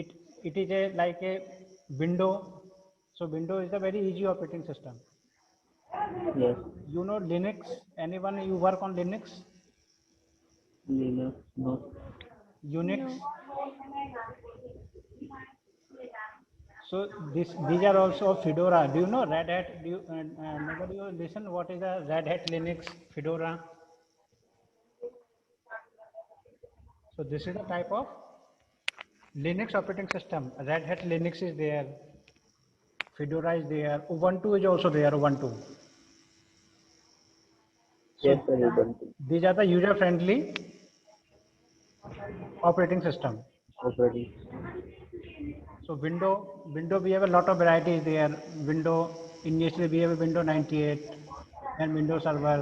it it is a like a window. So Windows is a very easy operating system. Yes. You know Linux? Anyone you work on Linux? Linux. No. Unix? No. So these are also Fedora. Do you know Red Hat? Do you, nobody will listen? What is a Red Hat Linux Fedora? So this is the type of Linux operating system. Red Hat Linux is there. Fedora is there. Ubuntu is also there. Ubuntu. So Yes, sir. Ubuntu. these are the user-friendly operating system. Operating. So window we have a lot of varieties there. Window initially we have a Windows 98 and Windows Server,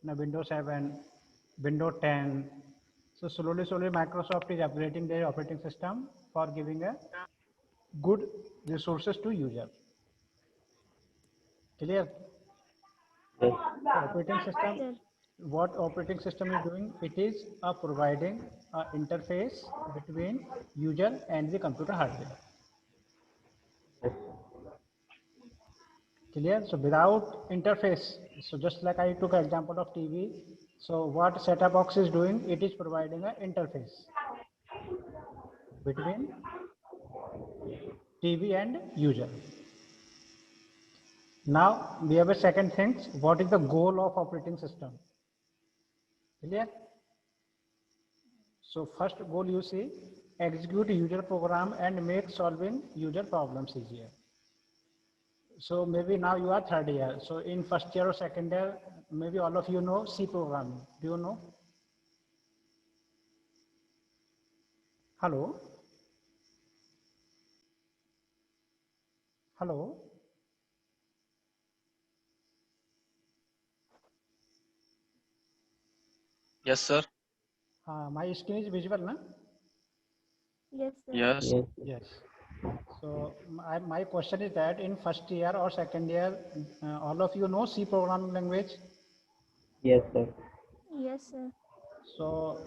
now Windows 7, Windows 10. So slowly Microsoft is upgrading their operating system for giving a good resources to user. Clear? Yes. So operating system, Sir. what operating system is doing? It is providing an interface between user and the computer hardware. Clear? So without interface, so just like I took an example of TV, so what set-top box is doing, it is providing an interface between TV and user. Now we have a second thing, what is the goal of operating system? Clear? So first goal you see, execute user program and make solving user problems easier. So maybe now you are third year. So in first year or second year, maybe all of you know C programming. Do you know? Hello? Hello? Yes, sir. My screen is visible, na? Yes, sir. Yes. Yes. Yes. So my question is that in first year or second year, all of you know C programming language. Yes, sir. Yes, sir. So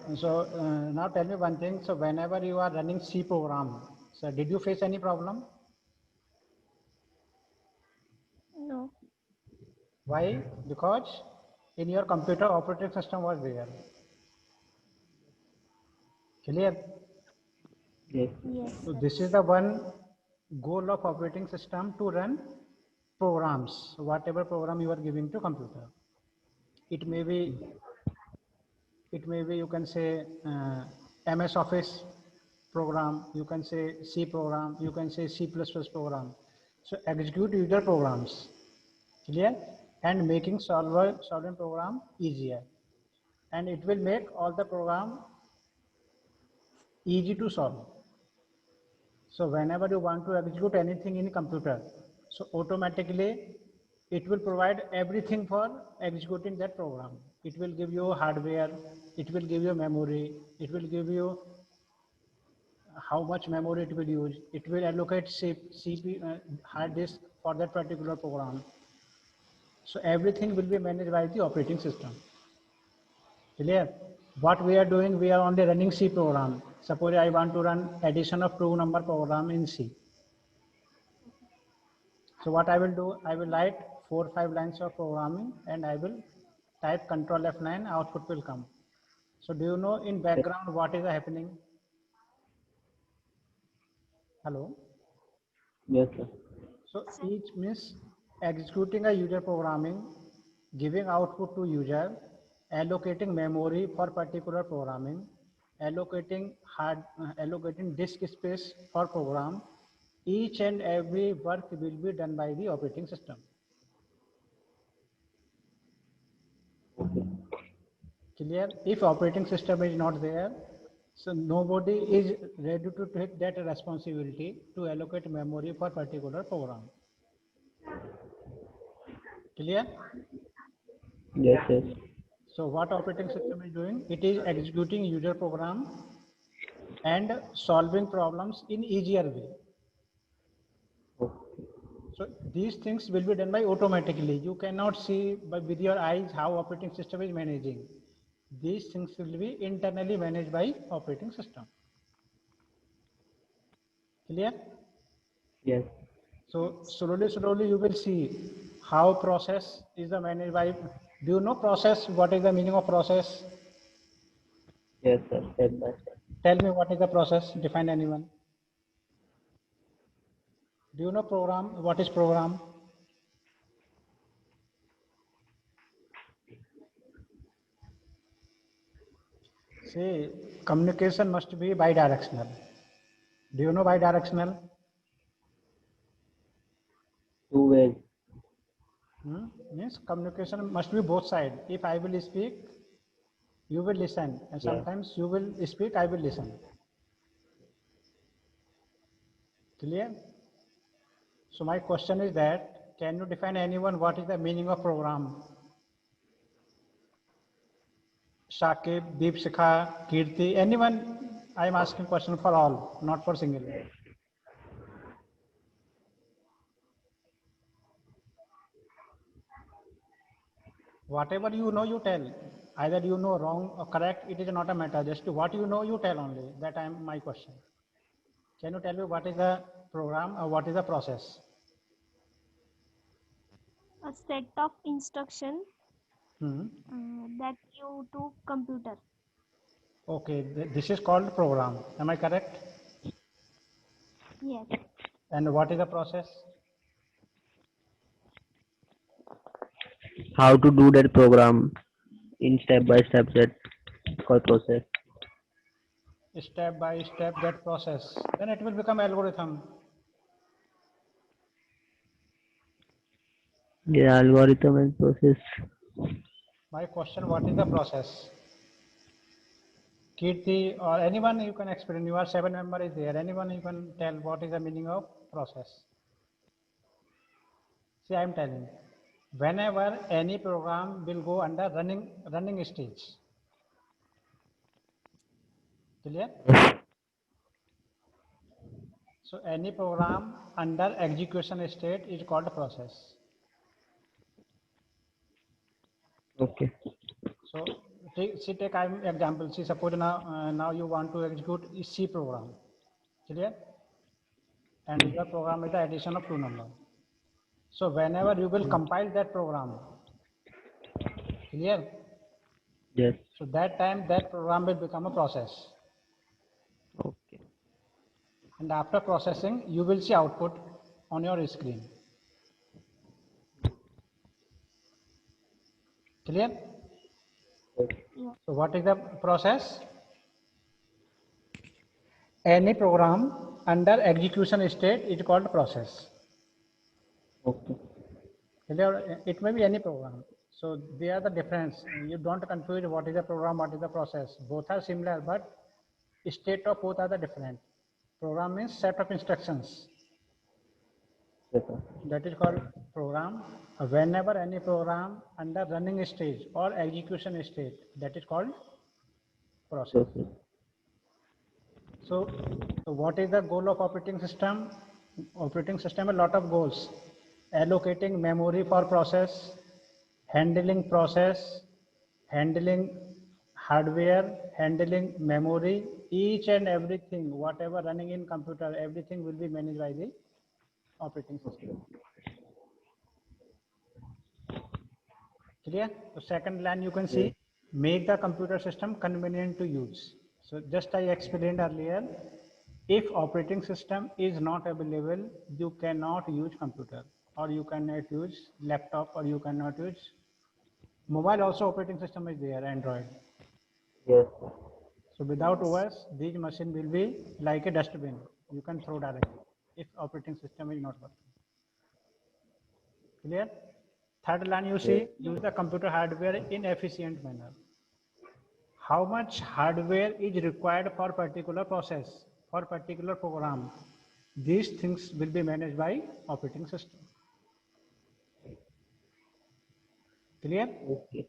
now tell me one thing. So whenever you are running C program, so did you face any problem? No. Why? Because in your computer operating system was there. Clear? Yes. Yes, So sir. this is the one goal of operating system to run programs, whatever program you are giving to computer. It may be, you can say MS Office program, you can say C program, you can say C++ program. So execute user programs, clear? And making solving program easier. And it will make all the program easy to solve. So whenever you want to execute anything in computer, so automatically it will provide everything for executing that program. It will give you hardware, it will give you memory, it will give you how much memory it will use, it will allocate hard disk for that particular program. So everything will be managed by the operating system. Clear? What we are doing, we are only running C program. Suppose I want to run addition of two number program in C. So what I will do, I will write 4 or 5 lines of programming and I will type Control F9, output will come. So do you know in background what is happening? Hello? Yes, sir. So each means executing a user programming, giving output to user, allocating memory for particular programming, allocating disk space for program. Each and every work will be done by the operating system. Clear? If operating system is not there, so nobody is ready to take that responsibility to allocate memory for particular program. Clear? Yes, yes. So what operating system is doing? It is executing user program and solving problems in easier way. Okay. So these things will be done by automatically. You cannot see with your eyes how operating system is managing. These things will be internally managed by operating system. Clear? Yes. So slowly you will see how process is the managed by. Do you know process? What is the meaning of process? Yes, sir. Step by step. Tell me what is the process? Define anyone. Do you know program? What is program? See, communication must be bidirectional. Do you know bidirectional? Two ways. Means communication must be both side. If I will speak, you will listen, and Yeah. sometimes you will speak, I will listen. Clear? So my question is that, can you define anyone what is the meaning of program? Shakib, Deep Shikha, Kirti, anyone? I am asking question for all, not for single. Whatever you know, you tell. Either you know wrong or correct, it is not a matter. Just what you know, you tell only. That I am my question. Can you tell me what is the program or what is the process? A set of instruction Hmm. that you to computer. Okay, this is called program. Am I correct? Yes. And what is the process? How to do that program in step by step that called process. Step by step that process. Then it will become algorithm. Yeah, algorithm and process. My question, what is the process? Kirti or anyone you can explain. You are 7 member is there. Anyone you can tell what is the meaning of process? See, I am telling. Whenever any program will go under running stage. Clear? So any program under execution state is called a process. Okay. So take example. See, suppose now you want to execute a C program. Clear? And your program is the addition of 2 numbers. So whenever you will compile that program, clear? Yes. So that time that program will become a process. Okay. And after processing, you will see output on your screen. Clear? Yeah. So what is the process? Any program under execution state is called process. Okay. Clear? It may be any program. So they are the difference. You don't confuse what is the program, what is the process. Both are similar, but state of both are the different. Program means set of instructions. Yes, sir. That is called program. Whenever any program under running stage or execution state, that is called process. Process. So what is the goal of operating system? Operating system a lot of goals. Allocating memory for process, handling process, handling hardware, handling memory, each and everything, whatever running in computer, everything will be managed by the operating system. Clear? The second line you can see, Yes. make the computer system convenient to use. So just I explained earlier, if operating system is not available, you cannot use computer or you cannot use laptop or you cannot use mobile. Also operating system is there, Android. Yes, sir. So without Yes. OS, these machine will be like a dustbin. You can throw directly if operating system is not working. Clear? Third line you Yes. see, use the computer hardware in efficient manner. How much hardware is required for particular process, for particular program? These things will be managed by operating system. Clear? Okay.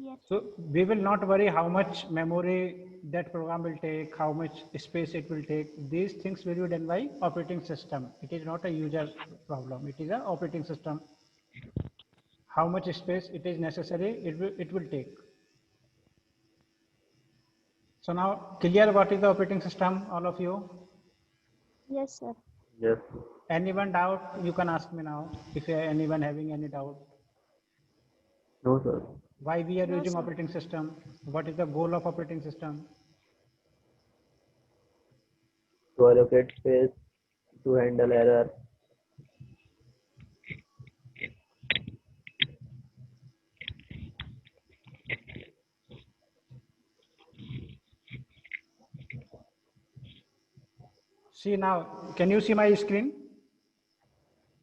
Yes. So we will not worry how much memory that program will take, how much space it will take. These things will be done by operating system. It is not a user problem. It is an operating system. How much space it is necessary, it will take. So now clear what is the operating system, all of you? Yes, sir. Yes. Anyone doubt? You can ask me now. If anyone having any doubt, No, sir. why we are No, using sir. operating system? What is the goal of operating system? To allocate space, to handle error. See now, can you see my screen?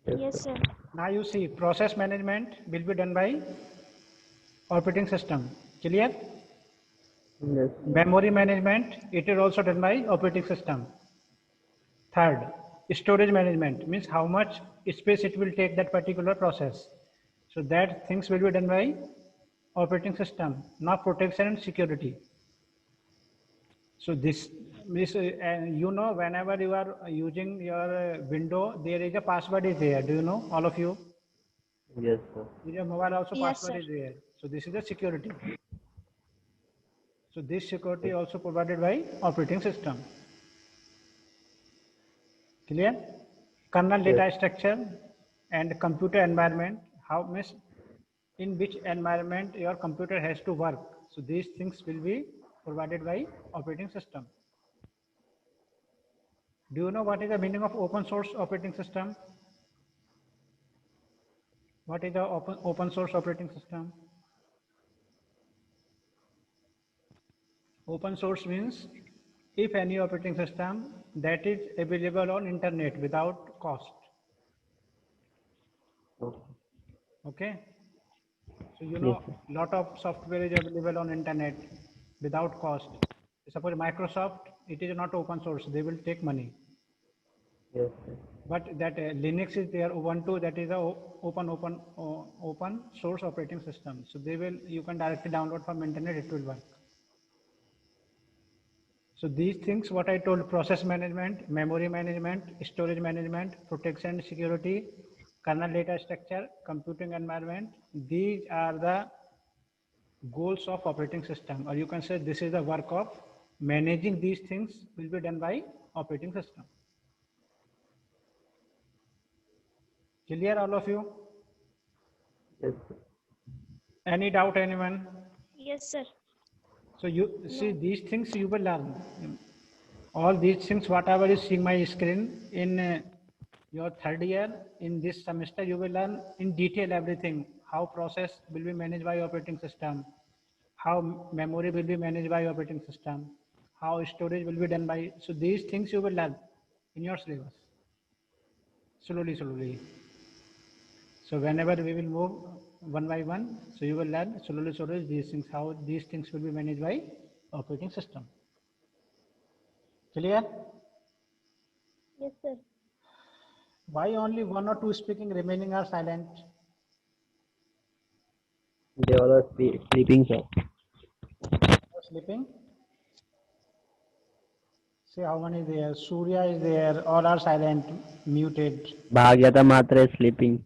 Yes, sir. Now you see process management will be done by operating system. Clear? Yes. Memory management, it is also done by operating system. Third, storage management means how much space it will take that particular process. So that things will be done by operating system, not protection and security. So this you know, whenever you are using your window, there is a password is there. Do you know, all of you? Yes, sir. In your mobile also Yes, password sir. is there. So this is the security. So this security also provided by operating system. Clear? Kernel Yes. data structure and computer environment. How much in which environment your computer has to work. So these things will be provided by operating system. Do you know what is the meaning of open source operating system? What is the open source operating system? Open source means if any operating system that is available on internet without cost. Okay. Okay. So you Yes, know, sir. lot of software is available on internet without cost. Suppose Microsoft, it is not open source. They will take money. Yes, sir. But that Linux is there, Ubuntu, that is a open source operating system. So they will, you can directly download from internet, it will work. So these things, what I told, process management, memory management, storage management, protection and security, kernel data structure, computing environment, these are the goals of operating system, or you can say this is the work of managing these things will be done by operating system. Clear all of you? Yes, sir. Any doubt anyone? Yes, sir. So you see No. these things you will learn. All these things, whatever is seeing my screen in your third year, in this semester, you will learn in detail everything. How process will be managed by operating system, how memory will be managed by operating system, how storage will be done by. So these things you will learn in your syllabus, slowly, slowly. So whenever we will move one by one, so you will learn slowly, slowly these things, how these things will be managed by operating system. Clear? Yes, sir. Why only one or two speaking, remaining are silent? They all are sleeping, sir. Or sleeping? See how many there? Surya is there, all are silent, muted. Bhagyata Matra is sleeping.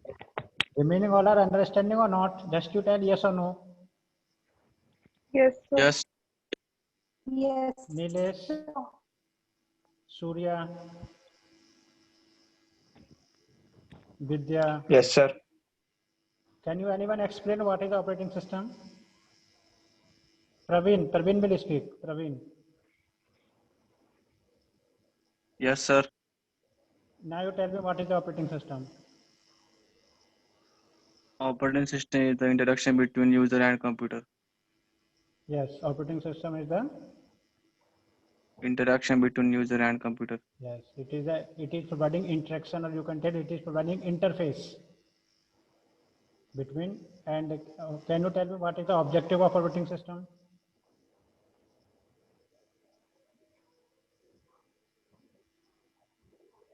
Remaining all are understanding or not? Just you tell yes or no. Yes, sir. Yes, Yes. Nilesh, Surya, Vidya. yes, sir. Can you anyone explain what is the operating system? Praveen will speak. Praveen. Yes, sir. Now you tell me what is the operating system. Operating system is the interaction between user and computer. Yes, operating system is the Interaction between user and computer. yes. It is providing interaction, or you can tell it is providing interface between. And can you tell me what is the objective of operating system?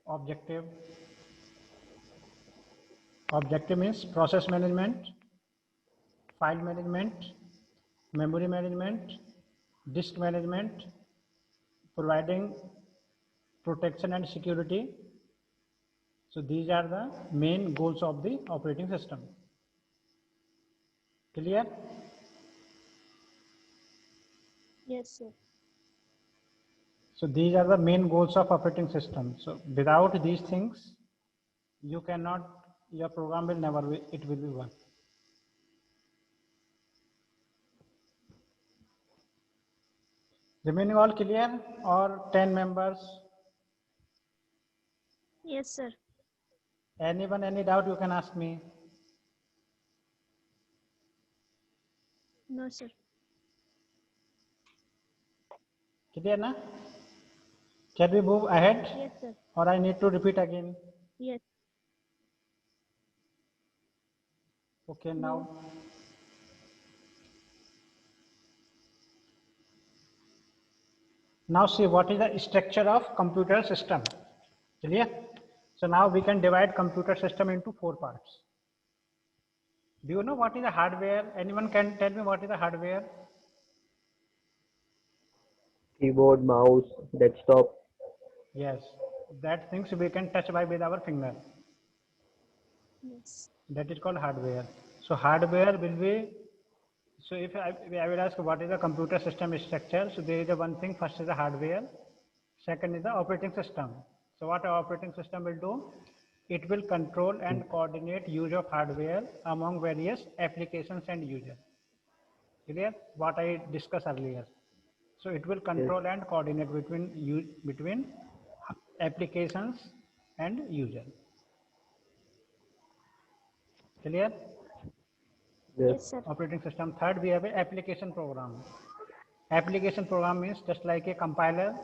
Objective. Objective means process management, file management, memory management, disk management, providing protection and security. So these are the main goals of the operating system. Clear? Yes, sir. So these are the main goals of operating system. So without these things, you cannot, your program will never be, it will be work. Remaining all clear or 10 members? Yes, sir. Anyone, any doubt you can ask me. No, sir. Clear na? Can we move ahead Yes, sir. or I need to repeat again? Yes. Okay, now. Now see what is the structure of computer system. Clear? So now we can divide computer system into 4 parts. Do you know what is the hardware? Anyone can tell me what is the hardware? Keyboard, mouse, desktop. Yes, that things we can touch by with our finger. Yes. That is called hardware. So hardware will be, so if I will ask what is the computer system structure, so there is a one thing, first is the hardware, second is the operating system. So what our operating system will do? It will control and coordinate use of hardware among various applications and users. Clear? What I discussed earlier. So it will control and coordinate between applications and user. Clear? Yes, sir. Operating system. Third, we have a application program. Application program means just like a compiler,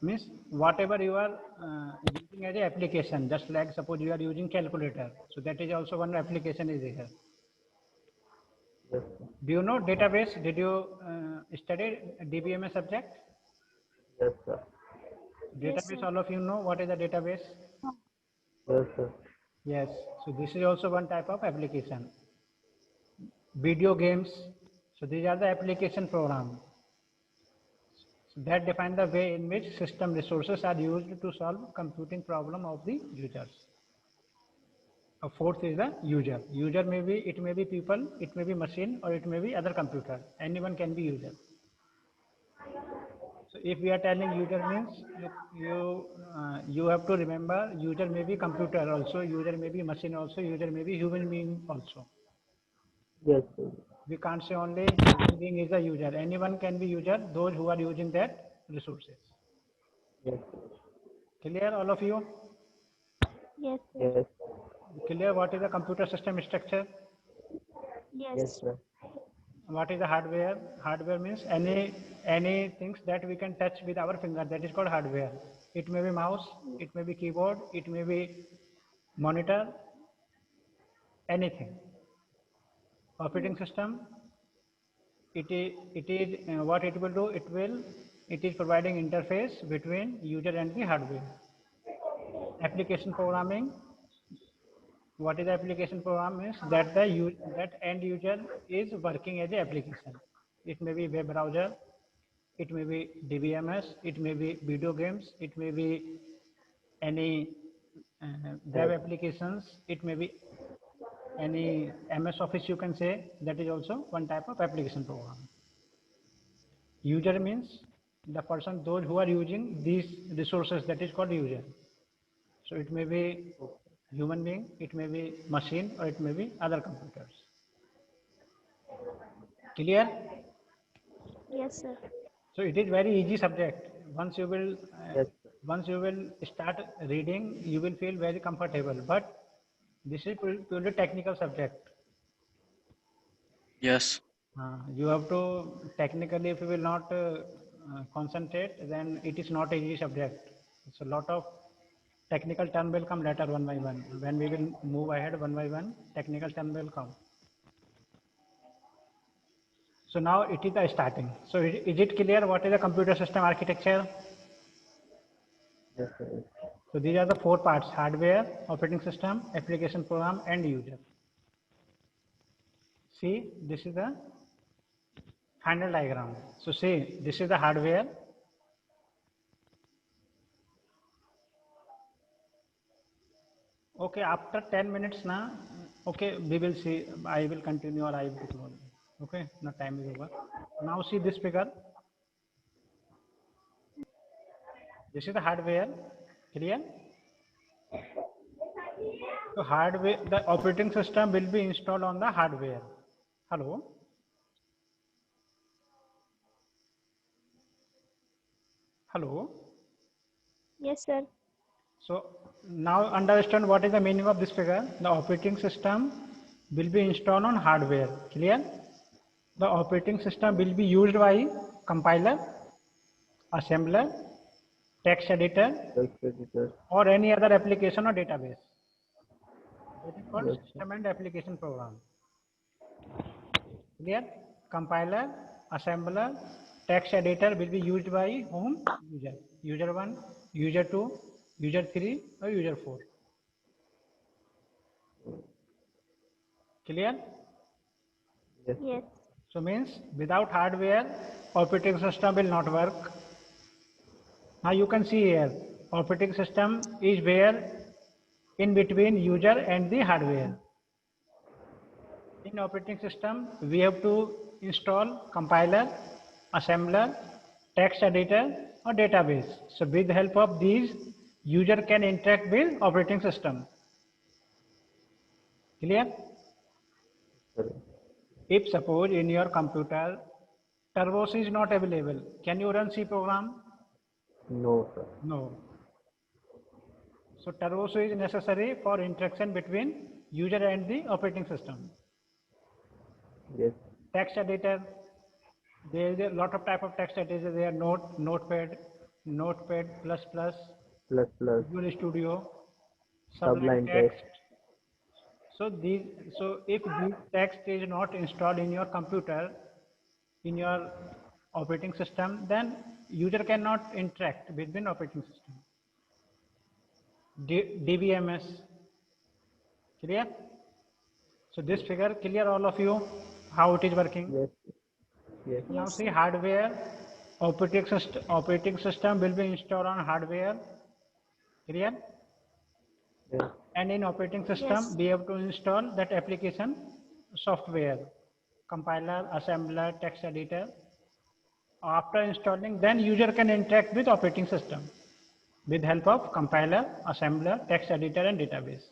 means whatever you are using as a application, just like suppose you are using calculator. So that is also one application is here. Yes, Do you know database? Did you study DBMS subject? yes, sir. Database, sir. all of you know what is the database? Yes, sir. Yes. So this is also one type of application. Video games. So these are the application program. So that define the way in which system resources are used to solve computing problem of the users. A fourth is the user. User may be, it may be people, it may be machine, or it may be other computer. Anyone can be user. So if we are telling user means you have to remember user may be computer also, user may be machine also, user may be human being also. Yes, sir. We can't say only human being is a user. Anyone can be user, those who are using that resources. Yes, sir. Clear all of you? Yes, sir. Yes, Clear what is the computer system structure? Yes. yes, sir. What is the hardware? Hardware means any things that we can touch with our finger, that is called hardware. It may be mouse, it may be keyboard, it may be monitor, anything. Operating system, it is what it will do, it is providing interface between user and the hardware. Application programming, what is the application program is that that end user is working as an application. It may be web browser, it may be DBMS, it may be video games, it may be any web applications, it may be any MS Office you can say, that is also one type of application program. User means the person, those who are using these resources, that is called user. So it may be human being, it may be machine, or it may be other computers. Clear? Yes, sir. So it is very easy subject. Once you will Yes, sir. once you will start reading, you will feel very comfortable. But this is purely technical subject. Yes. You have to technically, if you will not concentrate, then it is not a easy subject. It's a lot of technical term will come later one by one. When we will move ahead one by one, technical term will come. So now it is the starting. So is it clear what is the computer system architecture? Yes, sir. So these are the 4 parts: hardware, operating system, application program, and user. See, this is the final diagram. So see, this is the hardware. Okay, after 10 minutes now, okay, we will see, I will continue or I will close. Okay, now time is over. Now see this figure. This is the hardware. Clear? So hardware, the operating system will be installed on the hardware. Hello? Hello? Yes, sir. So now understand what is the meaning of this figure. The operating system will be installed on hardware. Clear? The operating system will be used by compiler, assembler, text editor, Text editor. or any other application or database. It is called Yes, system and application program. Clear? Compiler, assembler, text editor will be used by whom? User. User 1, user 2, user 3, or user 4. Clear? yes, Yes. So means without hardware, operating system will not work. Now you can see here, operating system is where in between user and the hardware. In operating system, we have to install compiler, assembler, text editor, or database. So with the help of these, user can interact with operating system. Clear? sir. If suppose in your computer, Turbo C is not available, can you run C program? No, sir. No. So Turbo C is necessary for interaction between user and the operating system. Yes, Text editor, there is a lot of type of text editor. There are Notepad, Notepad++, plus plus Visual Studio, Sublime Sublime Text. Text. So if this text is not installed in your computer, in your operating system, then user cannot interact between operating system. DBMS, clear? So this figure clear all of you how it is working. Yes, yes, Now Yes, see sir. hardware, operating system will be installed on hardware, clear? yes, And in operating system, Yes. we have to install that application software, compiler, assembler, text editor. After installing, then user can interact with operating system with help of compiler, assembler, text editor, and database.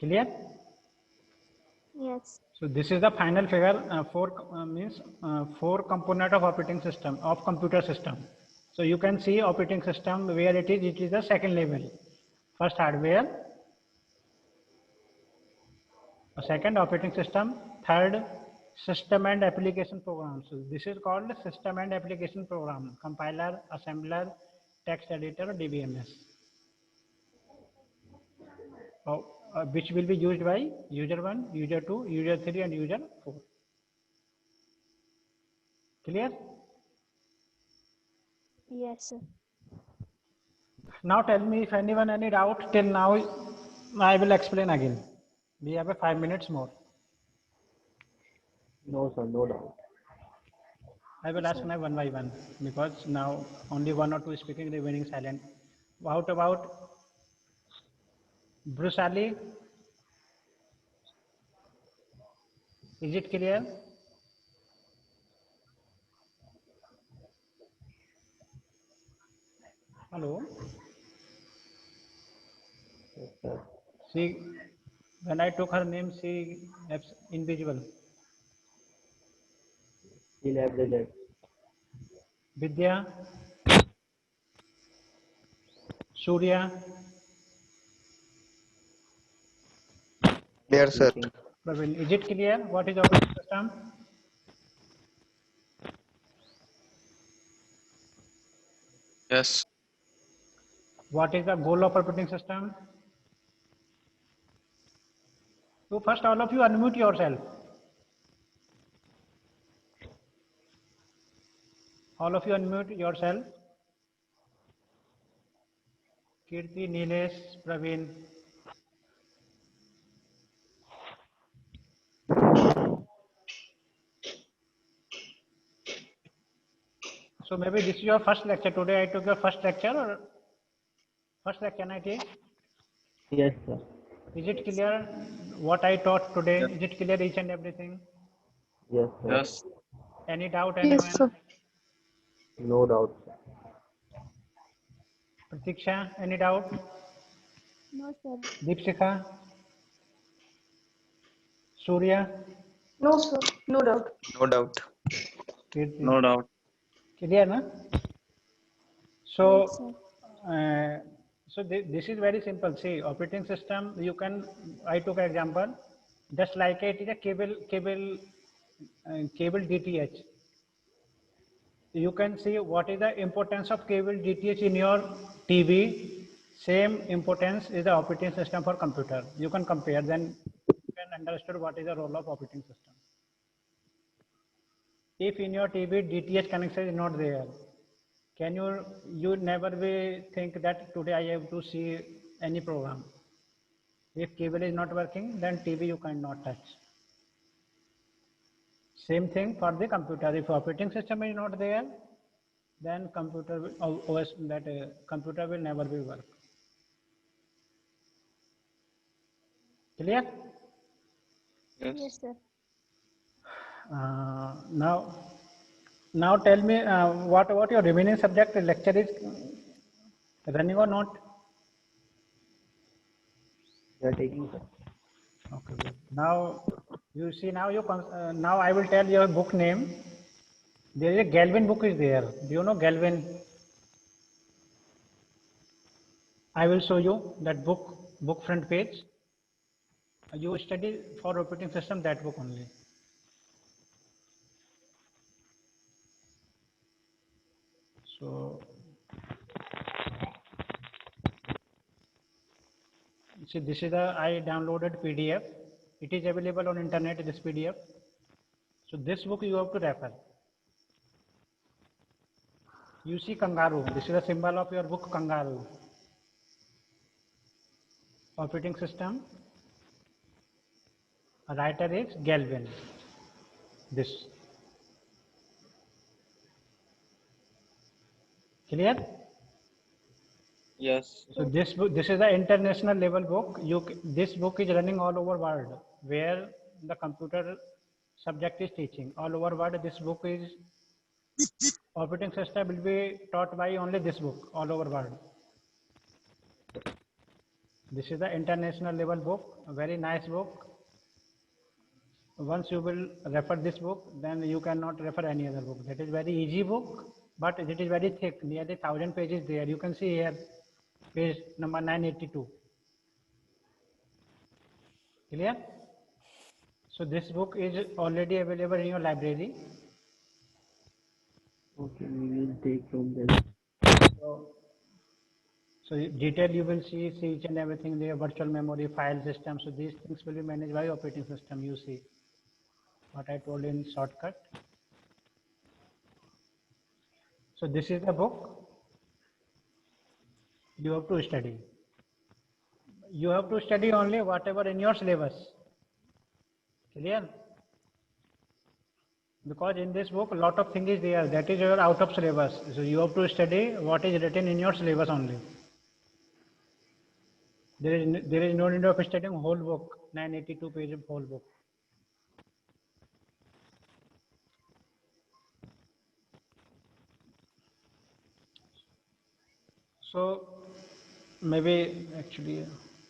Clear? Yes. So this is the final figure. Four component of operating system of computer system. So you can see operating system where it is. It is the second level. First hardware, second operating system, third system and application program. So this is called system and application program. Compiler, assembler, text editor, DBMS. Which will be used by user 1, user 2, user 3, and user 4. Clear? Yes, sir. Now tell me if anyone any doubt till now. I will explain again. We have 5 minutes more. no, sir, no doubt. I will ask now one by one because now only one or two speaking, remaining silent. What about Bruce Ali? Is it clear? Hello. Yes, sir. She, when I took her name, she is invisible. Still have the left. Vidya, Surya, Clear, sir. Thinking. Praveen. Is it clear? What is operating system? Yes. What is the goal of operating system? So first all of you unmute yourself. All of you unmute yourself. Kirti, Nilesh, Praveen. So maybe this is your first lecture. Today I took your first lecture or first lecture I take? Yes, sir. Is it clear what I taught today? Yes. Is it clear each and everything? Yes, sir. Yes. Any doubt Yes, anyone? sir. No doubt. Pratiksha, any doubt? No, sir. Deepshika? Surya? No, sir. No doubt. No doubt. Kirti? No doubt. Clear, na? Yes, So, sir. this is very simple. See, operating system, you can, I took an example, just like it is a cable DTH. You can see what is the importance of cable DTH in your TV. Same importance is the operating system for computer. You can compare, then you can understand what is the role of operating system. If in your TV DTH connection is not there, can you never be think that today I have to see any program. If cable is not working, then TV you cannot touch. Same thing for the computer. If operating system is not there, then computer OS that computer will never be work. Clear? Yes. Yes, sir. Now tell me what your remaining subject lecture is running or not? We are taking. Okay. Good. Now you see now I will tell your book name. There is a Galvin book is there. Do you know Galvin? I will show you that book front page. You study for operating system that book only. So see, this is the I downloaded PDF. It is available on internet. This PDF. So this book you have to refer. You see kangaroo. This is the symbol of your book kangaroo. Operating system. A writer is Galvin. This. Clear? Yes. So this book, this is the international level book. This book is running all over world where the computer subject is teaching. All over world, this book is operating system will be taught by only this book all over world. This is the international level book, a very nice book. Once you will refer this book, then you cannot refer any other book. That is very easy book, but it is very thick, nearly 1000 pages there. You can see here, page number 982. Clear? So this book is already available in your library. Okay, we will take from there. So detail you will see each and everything there, virtual memory, file system. So these things will be managed by operating system. You see what I told in shortcut. So this is the book. You have to study. You have to study only whatever in your syllabus. Clear? Because in this book, a lot of things is there. That is your out of syllabus. So you have to study what is written in your syllabus only. There is no need of studying whole book, 982 pages of whole book. So maybe actually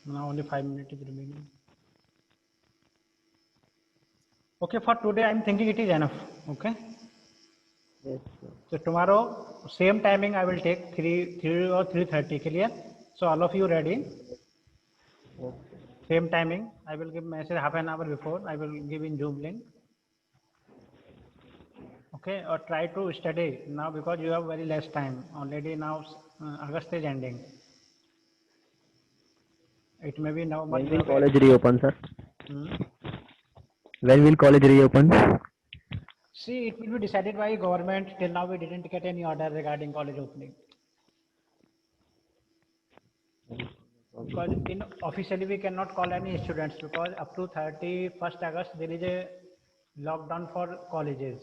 now only 5 minutes is remaining. Okay, for today I'm thinking it is enough. Okay. Yes, sir. So tomorrow same timing I will take 3 or 3:30. Clear? So all of you ready? Okay. Same timing. I will give message half an hour before. I will give in Zoom link. Okay, or try to study now because you have very less time. Already now August is ending. It may be now. When will college reopen, sir? Hmm. When will college reopen? See, it will be decided by government. Till now, we didn't get any order regarding college opening. Because officially we cannot call any students because up to 31st August there is a lockdown for colleges.